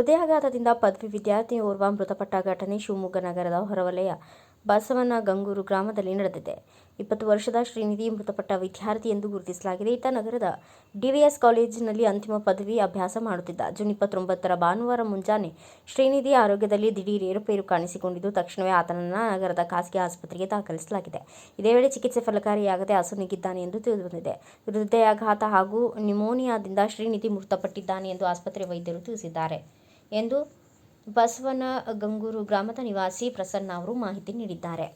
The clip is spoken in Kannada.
ಹೃದಯಾಘಾತದಿಂದ ಪದವಿ ವಿದ್ಯಾರ್ಥಿಯೋರ್ವ ಮೃತಪಟ್ಟ ಘಟನೆ ಶಿವಮೊಗ್ಗ ನಗರದ ಹೊರವಲಯ ಬಸವನಗಂಗೂರು ಗ್ರಾಮದಲ್ಲಿ ನಡೆದಿದೆ. 20 ವರ್ಷದ ಶ್ರೀನಿಧಿ ಮೃತಪಟ್ಟ ವಿದ್ಯಾರ್ಥಿ ಎಂದು ಗುರುತಿಸಲಾಗಿದೆ. ಈತ ನಗರದ ಡಿವಿಎಸ್ ಕಾಲೇಜಿನಲ್ಲಿ ಅಂತಿಮ ಪದವಿ ಅಭ್ಯಾಸ ಮಾಡುತ್ತಿದ್ದ. ಜೂನ್ 29ರ ಭಾನುವಾರ ಮುಂಜಾನೆ ಶ್ರೀನಿಧಿ ಆರೋಗ್ಯದಲ್ಲಿ ದಿಢೀರ್ ಏರುಪೇರು ಕಾಣಿಸಿಕೊಂಡಿದ್ದು, ತಕ್ಷಣವೇ ಆತನನ್ನು ನಗರದ ಖಾಸಗಿ ಆಸ್ಪತ್ರೆಗೆ ದಾಖಲಿಸಲಾಗಿದೆ. ಇದೇ ವೇಳೆ ಚಿಕಿತ್ಸೆ ಫಲಕಾರಿಯಾಗದೆ ಅಸುನೀಗಿದ್ದಾನೆ ಎಂದು ತಿಳಿದುಬಂದಿದೆ. ಹೃದಯಾಘಾತ ಹಾಗೂ ನ್ಯುಮೋನಿಯಾದಿಂದ ಶ್ರೀನಿಧಿ ಮೃತಪಟ್ಟಿದ್ದಾನೆ ಎಂದು ಆಸ್ಪತ್ರೆ ವೈದ್ಯರು ತಿಳಿಸಿದ್ದಾರೆ ಎಂದು ಬಸವನಗಂಗೂರು ಗ್ರಾಮದ ನಿವಾಸಿ ಪ್ರಸನ್ನ ಅವರು ಮಾಹಿತಿ ನೀಡಿದ್ದಾರೆ.